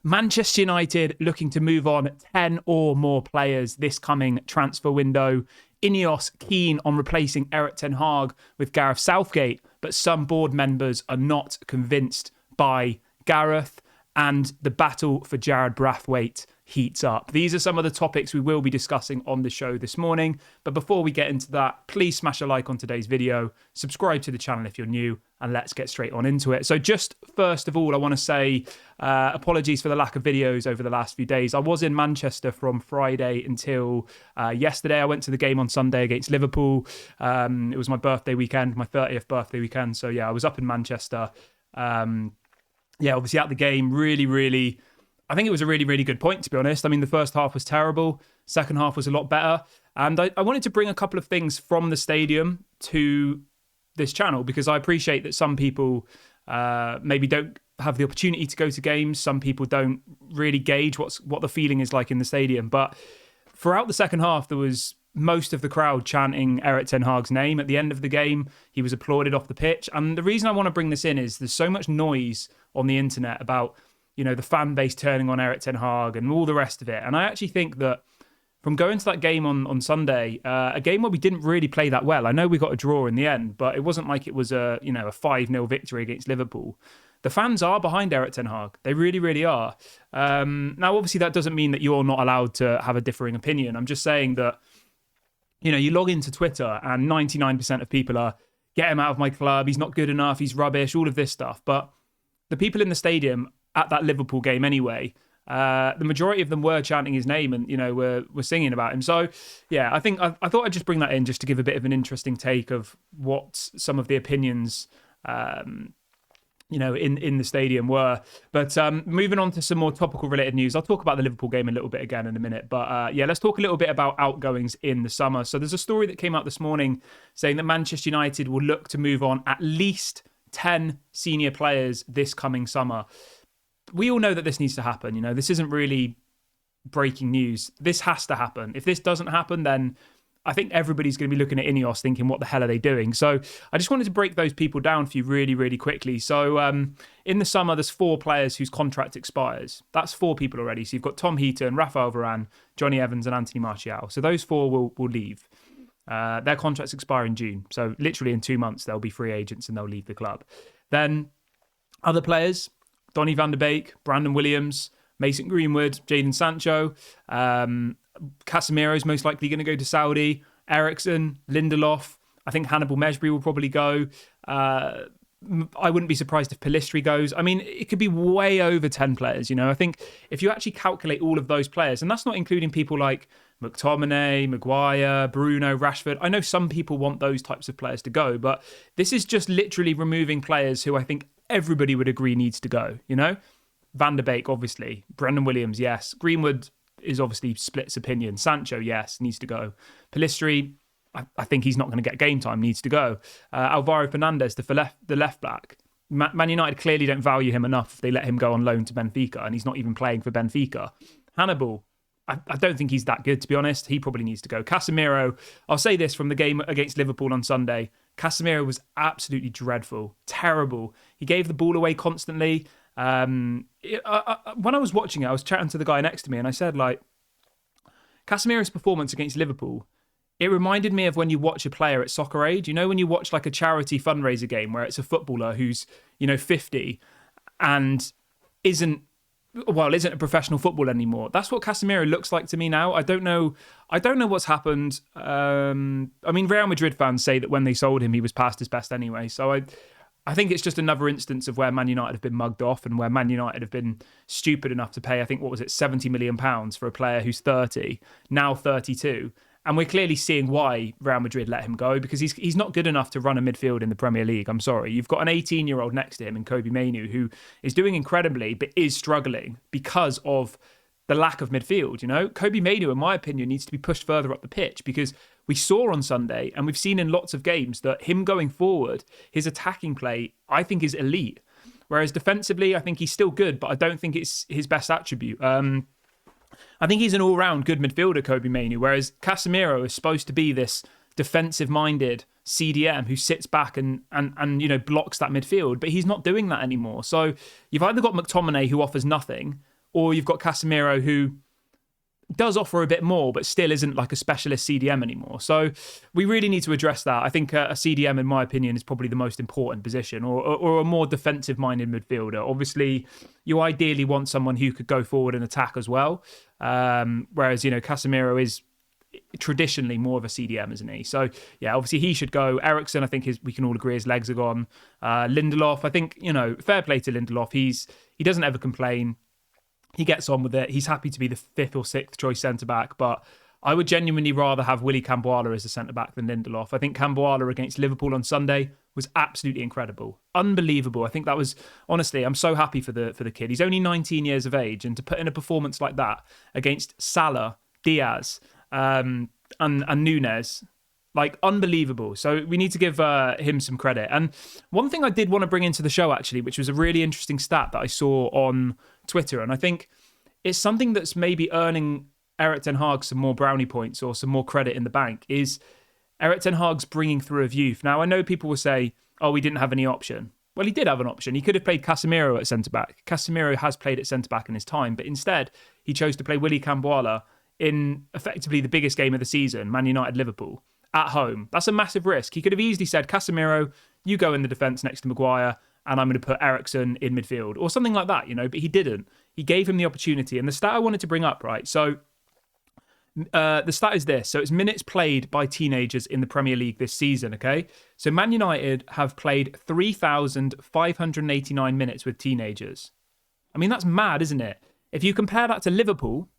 Manchester United looking to move on 10 or more players this coming transfer window. INEOS keen on replacing Erik ten Hag with Gareth Southgate, but some board members are not convinced by Gareth, and the battle for Jared Brathwaite heats up. These are some of the topics we will be discussing on the show this morning. But before we get into that, please smash a like on today's video, subscribe to the channel if you're new, and let's get straight on into it. So just first of all, I want to say apologies for the lack of videos over the last few days. I was in Manchester from Friday until yesterday. I went to the game on Sunday against Liverpool. It was my birthday weekend, my 30th birthday weekend. So yeah, I was up in Manchester. Obviously at the game, really, I think it was a really good point, to be honest. I mean, the first half was terrible. Second half was a lot better. And I wanted to bring a couple of things from the stadium to this channel, because I appreciate that some people maybe don't have the opportunity to go to games. Some people don't really gauge what the feeling is like in the stadium. But throughout the second half, there was most of the crowd chanting Erik ten Hag's name. At the end of the game, he was applauded off the pitch. And the reason I want to bring this in is there's so much noise on the internet about, you know, the fan base turning on Erik ten Hag and all the rest of it. And I actually think that from going to that game on Sunday, a game where we didn't really play that well. I know we got a draw in the end, but it wasn't like it was a 5-0 victory against Liverpool. The fans are behind Erik ten Hag. They really are. Now, obviously, that doesn't mean that you're not allowed to have a differing opinion. I'm just saying that, you know, you log into Twitter and 99% of people are, get him out of my club, he's not good enough, he's rubbish, all of this stuff. But the people in the stadium at that Liverpool game anyway, the majority of them were chanting his name and, you know, were singing about him. So, yeah, I think I thought I'd just bring that in just to give a bit of an interesting take of what some of the opinions, in the stadium were. But moving on to some more topical related news, I'll talk about the Liverpool game a little bit again in a minute. But let's talk a little bit about outgoings in the summer. So there's a story that came out this morning saying that Manchester United will look to move on at least 10 senior players this coming summer. We all know that this needs to happen. You know, this isn't really breaking news. This has to happen. If this doesn't happen, then I think everybody's going to be looking at INEOS thinking, what the hell are they doing? So I just wanted to break those people down for you really quickly. So in the summer, there's 4 players whose contract expires. That's 4 people already. So you've got Tom Heaton, Rafael Varane, Johnny Evans and Anthony Martial. So those 4 will leave. Their contracts expire in June. So literally in 2 months, they'll be free agents and they'll leave the club. Then other players, Donny van de Beek, Brandon Williams, Mason Greenwood, Jadon Sancho, Casemiro's most likely going to go to Saudi, Eriksen, Lindelof. I think Hannibal Mejbri will probably go. I wouldn't be surprised if Pellistri goes. I mean, it could be way over 10 players, you know. I think if you actually calculate all of those players, and that's not including people like McTominay, Maguire, Bruno, Rashford. I know some people want those types of players to go, but this is just literally removing players who I think everybody would agree needs to go, you know. Van de Beek, obviously. Brendan Williams, yes. Greenwood is obviously splits opinion. Sancho, yes, needs to go. Pellistri, I think he's not going to get game time, needs to go. Alvaro Fernandez, the left back. Man United clearly don't value him enough if they let him go on loan to Benfica, and he's not even playing for Benfica. Hannibal, I don't think he's that good, to be honest. He probably needs to go. Casemiro, I'll say this from the game against Liverpool on Sunday. Casemiro was absolutely dreadful, terrible. He gave the ball away constantly. When I was watching it, I was chatting to the guy next to me and I said, like, Casemiro's performance against Liverpool, it reminded me of when you watch a player at soccer age. You know, when you watch like a charity fundraiser game where it's a footballer who's, 50 and isn't a professional footballer anymore. That's what Casemiro looks like to me now. I don't know what's happened. I mean, Real Madrid fans say that when they sold him, he was past his best anyway. So I think it's just another instance of where Man United have been mugged off and where Man United have been stupid enough to pay, I think, £70 million for a player who's 30, now 32. And we're clearly seeing why Real Madrid let him go, because he's not good enough to run a midfield in the Premier League. I'm sorry. You've got an 18-year-old next to him in Kobe Mainoo who is doing incredibly but is struggling because of the lack of midfield. You know, Kobe Mainoo, in my opinion, needs to be pushed further up the pitch, because we saw on Sunday, and we've seen in lots of games, that him going forward, his attacking play, I think, is elite. Whereas defensively, I think he's still good, but I don't think it's his best attribute. I think he's an all-round good midfielder, Kobe Mainoo, whereas Casemiro is supposed to be this defensive-minded CDM who sits back and blocks that midfield, but he's not doing that anymore. So you've either got McTominay, who offers nothing, or you've got Casemiro, who does offer a bit more, but still isn't like a specialist CDM anymore. So we really need to address that. I think a CDM, in my opinion, is probably the most important position, or a more defensive-minded midfielder. Obviously, you ideally want someone who could go forward and attack as well. Whereas, Casemiro is traditionally more of a CDM, isn't he? So yeah, obviously he should go. Eriksen, I think we can all agree his legs are gone. Lindelof, I think, fair play to Lindelof. He doesn't ever complain. He gets on with it. He's happy to be the 5th or 6th choice centre-back, but I would genuinely rather have Willy Camboala as a centre-back than Lindelof. I think Camboala against Liverpool on Sunday was absolutely incredible. Unbelievable. I think that was, honestly, I'm so happy for the kid. He's only 19 years of age, and to put in a performance like that against Salah, Diaz, and Nunes, like, unbelievable. So we need to give him some credit. And one thing I did want to bring into the show, actually, which was a really interesting stat that I saw on Twitter, and I think it's something that's maybe earning Erik ten Hag some more brownie points or some more credit in the bank, is Erik ten Hag's bringing through of youth. Now, I know people will say, oh, we didn't have any option. Well, he did have an option. He could have played Casemiro at centre-back. Casemiro has played at centre-back in his time, but instead he chose to play Willy Camboala in effectively the biggest game of the season, Man United-Liverpool, at home. That's a massive risk. He could have easily said, Casemiro, you go in the defence next to Maguire, and I'm going to put Eriksen in midfield, or something like that, but he didn't. He gave him the opportunity. And the stat I wanted to bring up, right? So the stat is this. So it's minutes played by teenagers in the Premier League this season, okay? So Man United have played 3,589 minutes with teenagers. I mean, that's mad, isn't it? If you compare that to Liverpool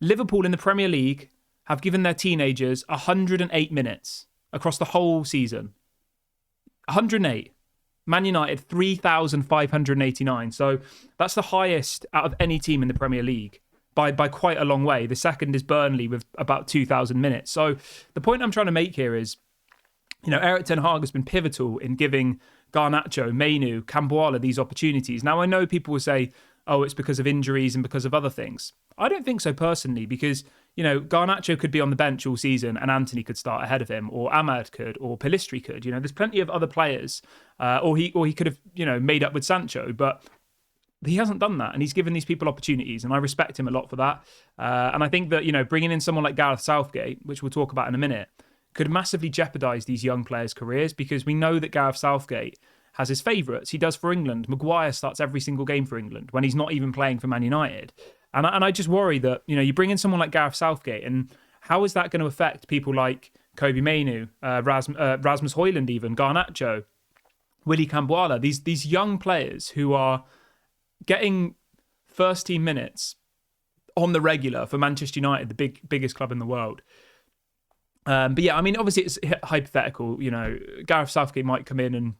in the Premier League have given their teenagers 108 minutes across the whole season. 108. Man United, 3,589. So that's the highest out of any team in the Premier League by quite a long way. The second is Burnley with about 2,000 minutes. So the point I'm trying to make here is, Erik ten Hag has been pivotal in giving Garnacho, Mainu, Camboala these opportunities. Now, I know people will say, oh, it's because of injuries and because of other things. I don't think so personally, because, Garnacho could be on the bench all season and Anthony could start ahead of him, or Ahmad could, or Pellistri could. There's plenty of other players, or he could have, made up with Sancho, but he hasn't done that, and he's given these people opportunities, and I respect him a lot for that. And I think that, bringing in someone like Gareth Southgate, which we'll talk about in a minute, could massively jeopardise these young players' careers, because we know that Gareth Southgate has his favourites. He does for England. Maguire starts every single game for England when he's not even playing for Man United. And I just worry that, you bring in someone like Gareth Southgate, and how is that going to affect people like Kobe Mainu, Rasmus Højlund even, Garnacho, Willy Camboala, these young players who are getting first-team minutes on the regular for Manchester United, the biggest club in the world. But yeah, I mean, obviously it's hypothetical. Gareth Southgate might come in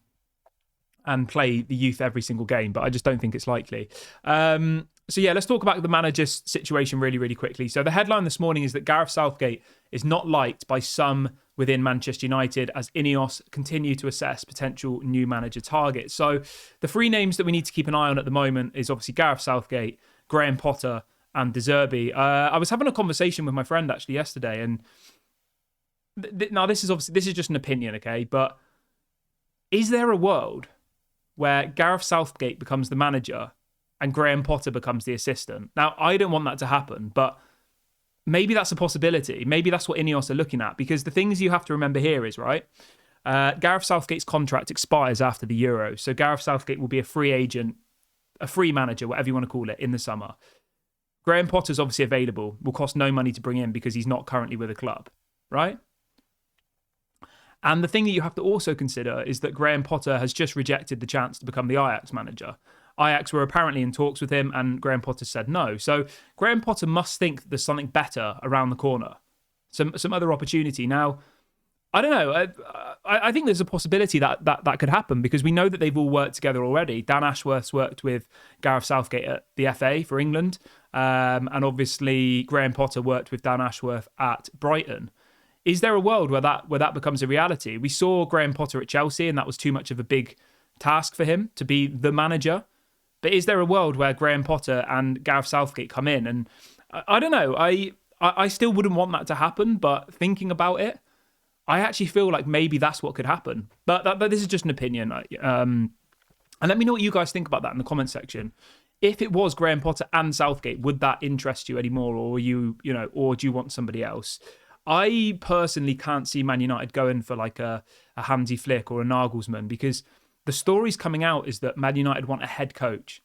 and play the youth every single game, but I just don't think it's likely. So yeah, let's talk about the manager's situation really, really quickly. So the headline this morning is that Gareth Southgate is not liked by some within Manchester United as INEOS continue to assess potential new manager targets. So the three names that we need to keep an eye on at the moment is obviously Gareth Southgate, Graham Potter, and De Zerbi. I was having a conversation with my friend actually yesterday, and now this is just an opinion, okay? But is there a world where Gareth Southgate becomes the manager and Graham Potter becomes the assistant? Now, I don't want that to happen, but maybe that's a possibility. Maybe that's what INEOS are looking at, because the things you have to remember here is, right, Gareth Southgate's contract expires after the Euros. So Gareth Southgate will be a free agent, a free manager, whatever you want to call it, in the summer. Graham Potter's obviously available, will cost no money to bring in because he's not currently with a club, right? And the thing that you have to also consider is that Graham Potter has just rejected the chance to become the Ajax manager. Ajax were apparently in talks with him, and Graham Potter said no. So Graham Potter must think that there's something better around the corner, some other opportunity. Now, I don't know. I think there's a possibility that could happen, because we know that they've all worked together already. Dan Ashworth's worked with Gareth Southgate at the FA for England, and obviously Graham Potter worked with Dan Ashworth at Brighton. Is there a world where that becomes a reality? We saw Graham Potter at Chelsea, and that was too much of a big task for him to be the manager. But is there a world where Graham Potter and Gareth Southgate come in? And I don't know. I still wouldn't want that to happen, but thinking about it, I actually feel like maybe that's what could happen. But this is just an opinion. And let me know what you guys think about that in the comment section. if it was Graham Potter and Southgate, would that interest you anymore, or or do you want somebody else? I personally can't see Man United going for like a Hansi Flick or a Nagelsmann, because the stories coming out is that Man United want a head coach.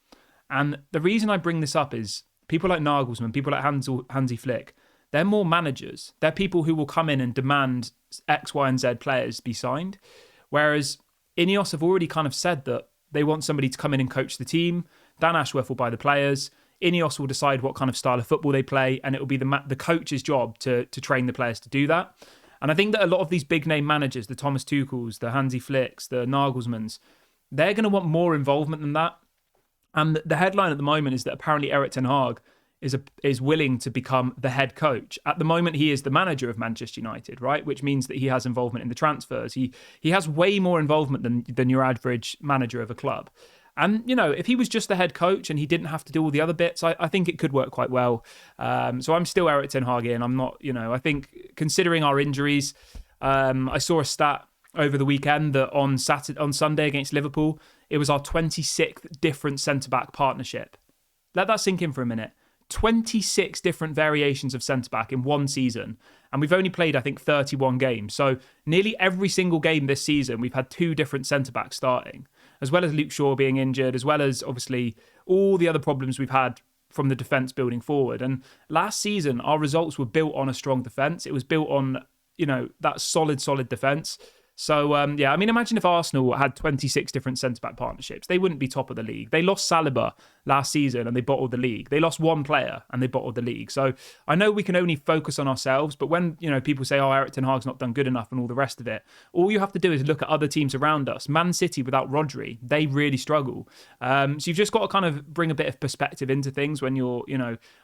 And the reason I bring this up is people like Nagelsmann, people like Hansi Flick, they're more managers. They're people who will come in and demand X, Y, and Z players be signed. Whereas INEOS have already kind of said that they want somebody to come in and coach the team. Dan Ashworth will buy the players. INEOS will decide what kind of style of football they play, and it will be the coach's job to train the players to do that. And I think that a lot of these big name managers, the Thomas Tuchels, the Hansi Flicks, the Nagelsmanns, they're going to want more involvement than that. And the headline at the moment is that apparently Erik ten Hag is willing to become the head coach. At the moment, he is the manager of Manchester United, right? Which means that he has involvement in the transfers. He has way more involvement than your average manager of a club. And, if he was just the head coach and he didn't have to do all the other bits, I think it could work quite well. So I'm still Erik ten Hag in. I'm not, I think considering our injuries, I saw a stat over the weekend that on Sunday against Liverpool, it was our 26th different centre-back partnership. Let that sink in for a minute. 26 different variations of centre-back in one season. And we've only played, I think, 31 games. So nearly every single game this season, we've had two different centre-backs starting, as well as Luke Shaw being injured, as well as, obviously, all the other problems we've had from the defence building forward. And last season, our results were built on a strong defence. It was built on, that solid defence. So, imagine if Arsenal had 26 different centre-back partnerships. They wouldn't be top of the league. They lost Saliba last season and they bottled the league. They lost one player and they bottled the league. So I know we can only focus on ourselves, but when, people say, oh, Erik ten Hag's not done good enough and all the rest of it, all you have to do is look at other teams around us. Man City without Rodri, they really struggle. So you've just got to kind of bring a bit of perspective into things when you're,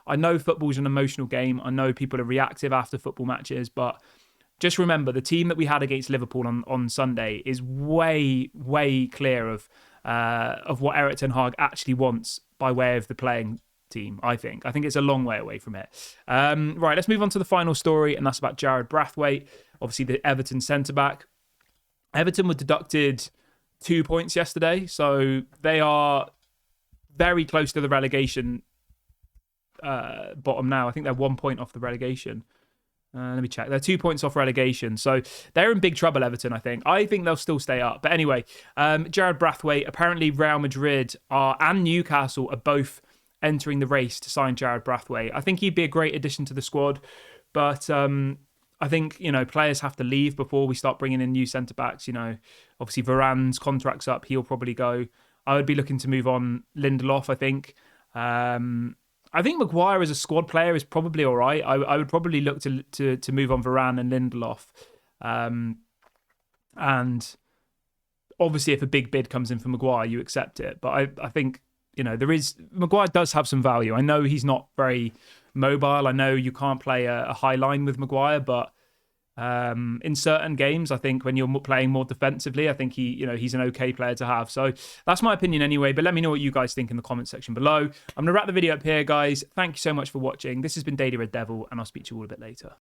I know football's an emotional game. I know people are reactive after football matches, but just remember, the team that we had against Liverpool on Sunday is way, way clear of what Erik ten Hag actually wants by way of the playing team, I think. I think it's a long way away from it. Right, let's move on to the final story, and that's about Jarrad Brathwaite, obviously the Everton centre-back. Everton were deducted 2 points yesterday, so they are very close to the relegation bottom now. I think they're 1 point off the relegation. Let me check. They're 2 points off relegation. So they're in big trouble, Everton, I think. I think they'll still stay up. But anyway, Jarrad Brathwaite, apparently Real Madrid and Newcastle are both entering the race to sign Jarrad Brathwaite. I think he'd be a great addition to the squad. But I think, players have to leave before we start bringing in new centre-backs. Obviously Varane's contract's up. He'll probably go. I would be looking to move on Lindelof, I think. I think Maguire as a squad player is probably all right. I would probably look to move on Varane and Lindelof. And obviously, if a big bid comes in for Maguire, you accept it. But I think, Maguire does have some value. I know he's not very mobile. I know you can't play a high line with Maguire, but in certain games, I think when you're playing more defensively, I think he's an okay player to have. So that's my opinion anyway, but let me know what you guys think in the comment section below. I'm going to wrap the video up here, guys. Thank you so much for watching. This has been Daily Red Devil, and I'll speak to you all a bit later.